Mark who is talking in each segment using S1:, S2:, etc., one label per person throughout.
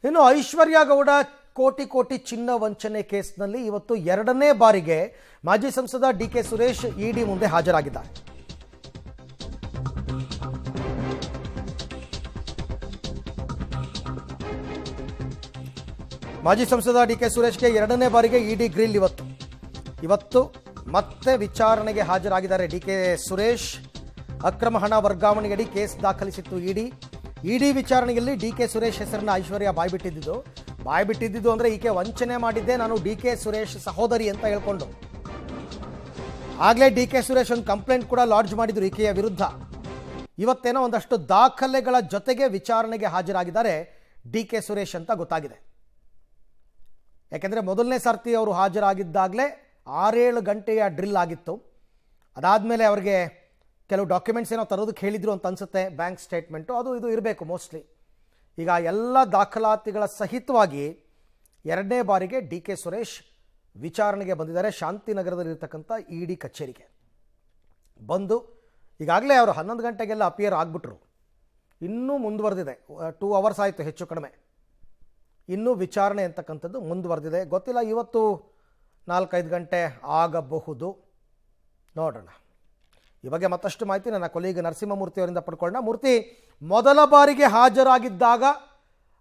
S1: ಇನ್ನು ಐಶ್ವರ್ಯ ಗೌಡ ಕೋಟಿ ಕೋಟಿ ಚಿನ್ನ ವಂಚನೆ ಕೇಸ್ನಲ್ಲಿ ಇವತ್ತು ಎರಡನೇ ಬಾರಿಗೆ ಮಾಜಿ ಸಂಸದ ಡಿಕೆ ಸುರೇಶ್ ಇಡಿ ಮುಂದೆ ಹಾಜರಾಗಿದ್ದಾರೆ. ಮಾಜಿ ಸಂಸದ ಡಿಕೆ ಸುರೇಶ್ಗೆ ಎರಡನೇ ಬಾರಿಗೆ ಇಡಿ ಗ್ರಿಲ್ ಇವತ್ತು ಮತ್ತೆ ವಿಚಾರಣೆಗೆ ಹಾಜರಾಗಿದ್ದಾರೆ. ಡಿಕೆ ಸುರೇಶ್ ಅಕ್ರಮ ಹಣ ವರ್ಗಾವಣೆಯಡಿ ಕೇಸ್ ದಾಖಲಿಸಿತ್ತು ಇಡಿ ವಿಚಾರಣೆಯಲ್ಲಿ ಡಿಕೆ ಸುರೇಶ್ ಹೆಸರನ್ನ ಐಶ್ವರ್ಯ ಬಾಯ್ಬಿಟ್ಟಿದ್ದು ಅಂದರೆ ಈಕೆ ವಂಚನೆ ಮಾಡಿದ್ದೆ ನಾನು ಡಿಕೆ ಸುರೇಶ್ ಸಹೋದರಿ ಅಂತ ಹೇಳ್ಕೊಂಡು. ಆಗಲೇ ಡಿಕೆ ಸುರೇಶ್ ಒಂದು ಕಂಪ್ಲೇಂಟ್ ಕೂಡ ಲಾಡ್ಜ್ ಮಾಡಿದ್ರು ಈಕೆಯ ವಿರುದ್ಧ. ಇವತ್ತೇನೋ ಒಂದಷ್ಟು ದಾಖಲೆಗಳ ಜೊತೆಗೆ ವಿಚಾರಣೆಗೆ ಹಾಜರಾಗಿದ್ದಾರೆ ಡಿಕೆ ಸುರೇಶ್ ಅಂತ ಗೊತ್ತಾಗಿದೆ. ಯಾಕೆಂದರೆ ಮೊದಲನೇ ಸರ್ತಿ ಅವರು ಹಾಜರಾಗಿದ್ದಾಗಲೇ 6-7 ಗಂಟೆಯ ಡ್ರಿಲ್ ಆಗಿತ್ತು. ಅದಾದಮೇಲೆ ಅವರಿಗೆ ಕೆಲವು ಡಾಕ್ಯುಮೆಂಟ್ಸ್ ಏನೋ ತರೋದಕ್ಕೆ ಹೇಳಿದ್ರು ಅಂತ ಅನಿಸುತ್ತೆ, ಬ್ಯಾಂಕ್ ಸ್ಟೇಟ್ಮೆಂಟು ಅದು ಇದು ಇರಬೇಕು ಮೋಸ್ಟ್ಲಿ. ಈಗ ಎಲ್ಲ ದಾಖಲಾತಿಗಳ ಸಹಿತವಾಗಿ ಎರಡನೇ ಬಾರಿಗೆ ಡಿಕೆ ಸುರೇಶ್ ವಿಚಾರಣೆಗೆ ಬಂದಿದ್ದಾರೆ. ಶಾಂತಿನಗರದಲ್ಲಿರ್ತಕ್ಕಂಥ ಇಡಿ ಕಚೇರಿಗೆ ಬಂದು ಈಗಾಗಲೇ ಅವರು 11 ಗಂಟೆಗೆಲ್ಲ ಅಪಿಯರ್ ಆಗಿಬಿಟ್ರು. ಇನ್ನೂ ಮುಂದುವರೆದಿದೆ, 2 ಅವರ್ಸ್ ಆಯಿತು ಹೆಚ್ಚು ಕಡಿಮೆ. ಇನ್ನೂ ವಿಚಾರಣೆ ಅಂತಕ್ಕಂಥದ್ದು ಮುಂದುವರೆದಿದೆ. ಗೊತ್ತಿಲ್ಲ, ಇವತ್ತು 4-5 ಗಂಟೆ ಆಗಬಹುದು, ನೋಡೋಣ. ಈ ಬಗ್ಗೆ ಮತ್ತಷ್ಟು ಮಾಹಿತಿ ನನ್ನ ಕೊಲೀಗ್ ನರಸಿಂಹಮೂರ್ತಿ ಅವರಿಂದ ಪಡ್ಕೊಳ್ಳೋಣ. ಮೂರ್ತಿ, ಮೊದಲ ಬಾರಿಗೆ ಹಾಜರಾಗಿದ್ದಾಗ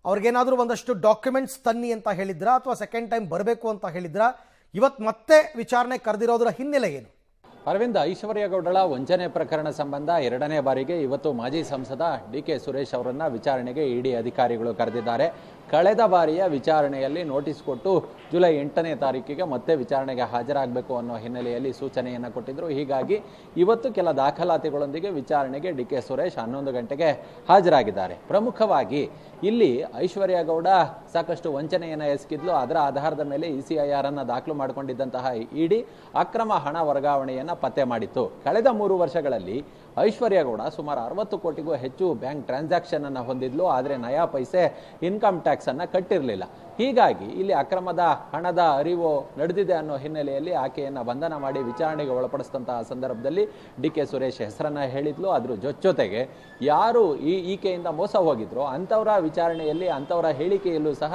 S1: ಅವ್ರಿಗೇನಾದರೂ ಒಂದಷ್ಟು ಡಾಕ್ಯುಮೆಂಟ್ಸ್ ತನ್ನಿ ಅಂತ ಹೇಳಿದ್ರಾ ಅಥವಾ ಸೆಕೆಂಡ್ ಟೈಮ್ ಬರಬೇಕು ಅಂತ ಹೇಳಿದ್ರಾ? ಇವತ್ತು ಮತ್ತೆ ವಿಚಾರಣೆ ಕರೆದಿರೋದರ ಹಿನ್ನೆಲೆ ಏನು?
S2: ಅರವಿಂದ್, ಐಶ್ವರ್ಯ ಗೌಡಳ ವಂಚನೆ ಪ್ರಕರಣ ಸಂಬಂಧ ಎರಡನೇ ಬಾರಿಗೆ ಇವತ್ತು ಮಾಜಿ ಸಂಸದ ಡಿಕೆ ಸುರೇಶ್ ಅವರನ್ನ ವಿಚಾರಣೆಗೆ ಇಡಿ ಅಧಿಕಾರಿಗಳು ಕರೆದಿದ್ದಾರೆ. ಕಳೆದ ಬಾರಿಯ ವಿಚಾರಣೆಯಲ್ಲಿ ನೋಟಿಸ್ ಕೊಟ್ಟು ಜುಲೈ 8ನೇ ತಾರೀಕಿಗೆ ಮತ್ತೆ ವಿಚಾರಣೆಗೆ ಹಾಜರಾಗಬೇಕು ಅನ್ನೋ ಹಿನ್ನೆಲೆಯಲ್ಲಿ ಸೂಚನೆಯನ್ನು ಕೊಟ್ಟಿದ್ದರು. ಹೀಗಾಗಿ ಇವತ್ತು ಕೆಲ ದಾಖಲಾತಿಗಳೊಂದಿಗೆ ವಿಚಾರಣೆಗೆ ಡಿಕೆ ಸುರೇಶ್ 11 ಗಂಟೆಗೆ ಹಾಜರಾಗಿದ್ದಾರೆ. ಪ್ರಮುಖವಾಗಿ ಇಲ್ಲಿ ಐಶ್ವರ್ಯ ಗೌಡ ಸಾಕಷ್ಟು ವಂಚನೆಯನ್ನು ಎಸಗಿದ್ಲು. ಅದರ ಆಧಾರದ ಮೇಲೆ ECIR ಅನ್ನು ದಾಖಲು ಮಾಡಿಕೊಂಡಿದ್ದಂತಹ ಇಡಿ ಅಕ್ರಮ ಹಣ ವರ್ಗಾವಣೆಯನ್ನು ಪತ್ತೆ ಮಾಡಿತ್ತು. ಕಳೆದ 3 ವರ್ಷಗಳಲ್ಲಿ ಐಶ್ವರ್ಯ ಗೌಡ ಸುಮಾರು 60 ಕೋಟಿಗೂ ಹೆಚ್ಚು ಬ್ಯಾಂಕ್ ಟ್ರಾನ್ಸಾಕ್ಷನ್ ಅನ್ನು ಹೊಂದಿದ್ಲು. ಆದರೆ ನಯಾ ಪೈಸೆ ಇನ್ಕಮ್ ಟ್ಯಾಕ್ಸ್ ಅನ್ನು ಕಟ್ಟಿರಲಿಲ್ಲ. ಹೀಗಾಗಿ ಇಲ್ಲಿ ಅಕ್ರಮದ ಹಣದ ಅರಿವು ನಡೆದಿದೆ ಅನ್ನೋ ಹಿನ್ನೆಲೆಯಲ್ಲಿ ಆಕೆಯನ್ನು ಬಂಧನ ಮಾಡಿ ವಿಚಾರಣೆಗೆ ಒಳಪಡಿಸಿದಂತಹ ಸಂದರ್ಭದಲ್ಲಿ ಡಿಕೆ ಸುರೇಶ್ ಹೆಸರನ್ನ ಹೇಳಿದ್ಲು. ಅದ್ರ ಜೊತೆಗೆ ಯಾರು ಈಕೆಯಿಂದ ಮೋಸ ಹೋಗಿದ್ರು ಅಂಥವರ ವಿಚಾರಣೆಯಲ್ಲಿ ಅಂಥವರ ಹೇಳಿಕೆಯಲ್ಲೂ ಸಹ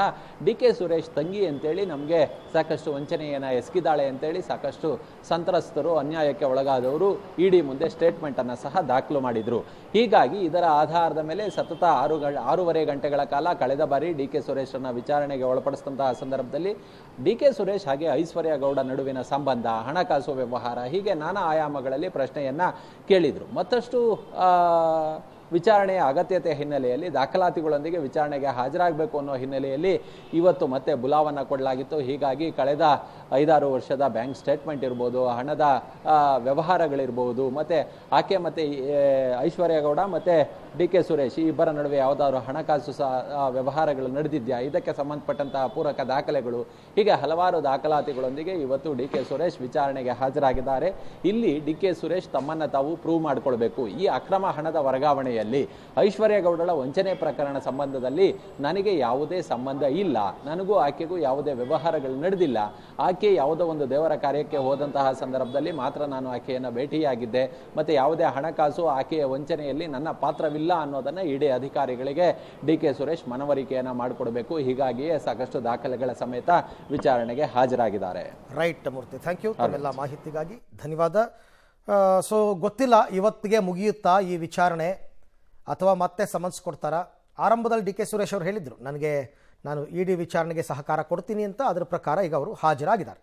S2: ಡಿಕೆ ಸುರೇಶ್ ತಂಗಿ ಅಂತೇಳಿ ನಮಗೆ ಸಾಕಷ್ಟು ವಂಚನೆಯನ್ನು ಎಸಗಿದ್ದಾಳೆ ಅಂತೇಳಿ ಸಾಕಷ್ಟು ಸಂತ್ರಸ್ತರು, ಅನ್ಯಾಯಕ್ಕೆ ಒಳಗಾದವರು ಇಡಿ ಮುಂದೆ ಸ್ಟೇಟ್ಮೆಂಟ್ ಅನ್ನು ಸಹ ದಾಖಲು ಮಾಡಿದ್ರು. ಹೀಗಾಗಿ ಇದರ ಆಧಾರದ ಮೇಲೆ ಸತತ 6.5 ಗಂಟೆಗಳ ಕಾಲ ಕಳೆದ ಬಾರಿ ಡಿಕೆ ಸುರೇಶನ್ನ ವಿಚಾರಣೆಗೆ ಒಳಪಡಿಸಿದಂತಹ ಸಂದರ್ಭದಲ್ಲಿ ಡಿಕೆ ಸುರೇಶ್ ಹಾಗೆ ಐಶ್ವರ್ಯ ಗೌಡ ನಡುವಿನ ಸಂಬಂಧ, ಹಣಕಾಸು ವ್ಯವಹಾರ, ಹೀಗೆ ನಾನಾ ಆಯಾಮಗಳಲ್ಲಿ ಪ್ರಶ್ನೆಯನ್ನ ಕೇಳಿದ್ರು. ಮತ್ತಷ್ಟು ವಿಚಾರಣೆಯ ಅಗತ್ಯತೆ ಹಿನ್ನೆಲೆಯಲ್ಲಿ ದಾಖಲಾತಿಗಳೊಂದಿಗೆ ವಿಚಾರಣೆಗೆ ಹಾಜರಾಗಬೇಕು ಅನ್ನೋ ಹಿನ್ನೆಲೆಯಲ್ಲಿ ಇವತ್ತು ಮತ್ತೆ ಬುಲಾವನ್ನ ಕೊಡಲಾಗಿತ್ತು. ಹೀಗಾಗಿ ಕಳೆದ 5-6 ವರ್ಷದ ಬ್ಯಾಂಕ್ ಸ್ಟೇಟ್ಮೆಂಟ್ ಇರ್ಬೋದು, ಹಣದ ವ್ಯವಹಾರಗಳಿರ್ಬೋದು, ಮತ್ತೆ ಆಕೆ ಮತ್ತೆ ಐಶ್ವರ್ಯ ಗೌಡ ಮತ್ತೆ ಡಿಕೆ ಸುರೇಶ್ ಈ ಇಬ್ಬರ ನಡುವೆ ಯಾವುದಾದ್ರು ಹಣಕಾಸು ವ್ಯವಹಾರಗಳು ನಡೆದಿದ್ಯಾ, ಇದಕ್ಕೆ ಸಂಬಂಧಪಟ್ಟಂತಹ ಪೂರಕ ದಾಖಲೆಗಳು, ಹೀಗೆ ಹಲವಾರು ದಾಖಲಾತಿಗಳೊಂದಿಗೆ ಇವತ್ತು ಡಿಕೆ ಸುರೇಶ್ ವಿಚಾರಣೆಗೆ ಹಾಜರಾಗಿದ್ದಾರೆ. ಇಲ್ಲಿ ಡಿಕೆ ಸುರೇಶ್ ತಮ್ಮನ್ನ ತಾವು ಪ್ರೂವ್ ಮಾಡಿಕೊಳ್ಬೇಕು. ಈ ಅಕ್ರಮ ಹಣದ ವರ್ಗಾವಣೆ ಐಶ್ವರ್ಯ ಗೌಡಳ ವಂಚನೆ ಪ್ರಕರಣ ಸಂಬಂಧದಲ್ಲಿ ನನಗೆ ಯಾವುದೇ ಸಂಬಂಧ ಇಲ್ಲ, ನನಗೂ ಆಕೆಗೂ ಯಾವುದೇ ವ್ಯವಹಾರಗಳು ನಡೆದಿಲ್ಲ, ಆಕೆ ಯಾವುದೋ ಒಂದು ದೇವರ ಕಾರ್ಯಕ್ಕೆ ಹೋದಂತಹ ಸಂದರ್ಭದಲ್ಲಿ ಮಾತ್ರ ನಾನು ಆಕೆಯನ್ನು ಭೇಟಿಯಾಗಿದ್ದೆ, ಮತ್ತೆ ಯಾವುದೇ ಹಣಕಾಸು ಆಕೆಯ ವಂಚನೆಯಲ್ಲಿ ನನ್ನ ಪಾತ್ರವಿಲ್ಲ ಅನ್ನೋದನ್ನ ಇಡಿ ಅಧಿಕಾರಿಗಳಿಗೆ ಡಿಕೆ ಸುರೇಶ್ ಮನವರಿಕೆಯನ್ನ ಮಾಡಿಕೊಡಬೇಕು. ಹೀಗಾಗಿಯೇ ಸಾಕಷ್ಟು ದಾಖಲೆಗಳ ಸಮೇತ ವಿಚಾರಣೆಗೆ ಹಾಜರಾಗಿದ್ದಾರೆ.
S1: ರೈಟ್ ಮೂರ್ತಿ, ಥ್ಯಾಂಕ್ ಯು ತಮ್ಮೆಲ್ಲ ಮಾಹಿತಿಗಾಗಿ ಧನ್ಯವಾದ. ಸೊ ಗೊತ್ತಿಲ್ಲ ಇವತ್ತಿಗೆ ಮುಗಿಯುತ್ತಾ ಈ ವಿಚಾರಣೆ ಅಥವಾ ಮತ್ತೆ ಸಮನ್ಸ್ ಕೊಡ್ತಾರಾ? ಆರಂಭದಲ್ಲಿ ಡಿಕೆ ಸುರೇಶ್ ಅವರು ಹೇಳಿದ್ರು ನಾನು ಇಡಿ ವಿಚಾರಣೆಗೆ ಸಹಕಾರ ಕೊಡ್ತೀನಿ ಅಂತ. ಅದರ ಪ್ರಕಾರ ಈಗ ಅವರು ಹಾಜರಾಗಿದ್ದಾರೆ.